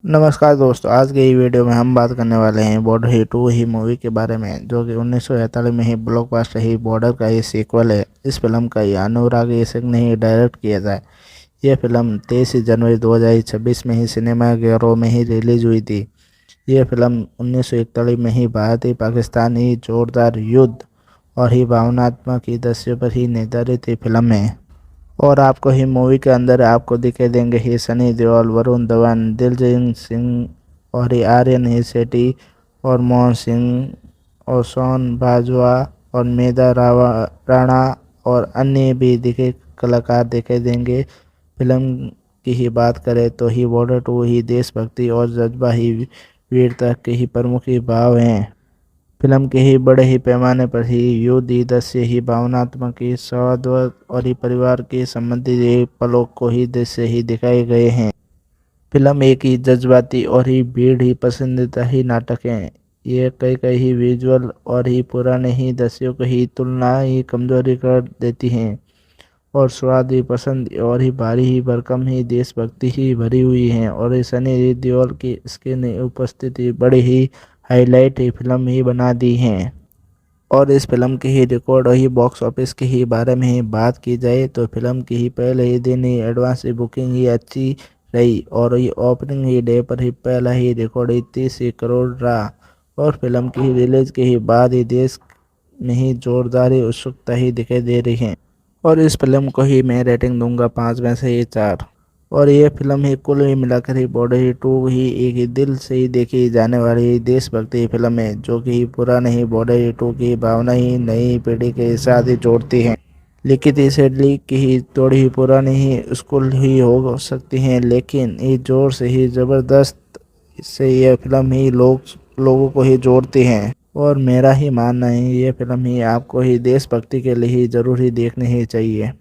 नमस्कार दोस्तों, आज के ही वीडियो में हम बात करने वाले हैं बॉर्डर ही 2 ही मूवी के बारे में, जो कि 1947 में ही ब्लॉकबस्टर ही बॉर्डर का ही सीक्वल है। इस फिल्म का ही अनुराग कश्यप ने ही डायरेक्ट किया था। यह फिल्म 23 जनवरी 2026 में ही सिनेमाघरों में ही रिलीज हुई थी। यह फिल्म 1941 में ही भारतीय पाकिस्तानी जोरदार युद्ध और ही भावनात्मक ही दृश्यों पर ही निर्धारित ही फिल्म है। और आपको ही मूवी के अंदर आपको दिखाई देंगे ही सनी देओल, वरुण धवन, दिलजीत सिंह और ही आर्यन ही सेठी और मोहन सिंह और सोन बाजवा और मेधा राणा और अन्य भी दिखे कलाकार दिखाई देंगे। फिल्म की ही बात करें तो ही बॉर्डर 2 ही देशभक्ति और जज्बा ही वीरता के ही प्रमुख ही भाव हैं। फिल्म के ही बड़े ही पैमाने पर ही युद्ध ही दृश्य ही भावनात्मक ही सौहार्द और ही परिवार के संबंधित ही पलों को ही दृश्य ही दिखाए गए हैं। फिल्म एक ही जज्बाती और ही भीड़ ही पसंदीदा ही नाटक है। ये कई कई ही विजुअल और ही पुराने ही दृश्यों को ही तुलना ही कमजोरी कर देती हैं और स्वाद ही पसंद और ही भारी ही भरकम ही देशभक्ति ही भरी हुई है। और ये सनी देओल की स्क्रीन उपस्थिति बड़ी ही हाईलाइट ही फिल्म ही बना दी हैं। और इस फिल्म की ही रिकॉर्ड और ही बॉक्स ऑफिस के ही बारे में ही बात की जाए तो फिल्म की ही पहले ही दिन ही एडवांस ही बुकिंग ही अच्छी रही और ये ओपनिंग ही डे पर ही पहला ही रिकॉर्ड ही 30 ही करोड़ रहा। और फिल्म की ही रिलीज के ही बाद ही देश में ही जोरदार ही उत्सुकता ही दिखाई दे रही है। और इस फिल्म को ही मैं रेटिंग दूंगा 5 में से ही 4। और ये फिल्म ही कुल ही मिलाकर ही बॉर्डर ही 2 ही एक ही दिल से ही देखी जाने वाली देशभक्ति फिल्म है, जो कि पुराने ही बॉर्डर ही 2 की भावना ही नई पीढ़ी के साथ ही जोड़ती है। लिखित ही शैली की ही थोड़ी ही पुरानी ही स्कूल ही हो सकती हैं, लेकिन ये जोर से ही ज़बरदस्त से यह फिल्म ही लोगों को ही जोड़ती हैं। और मेरा ही मानना है ये फिल्म ही आपको ही देशभक्ति के लिए ही ज़रूर ही देखनी ही चाहिए।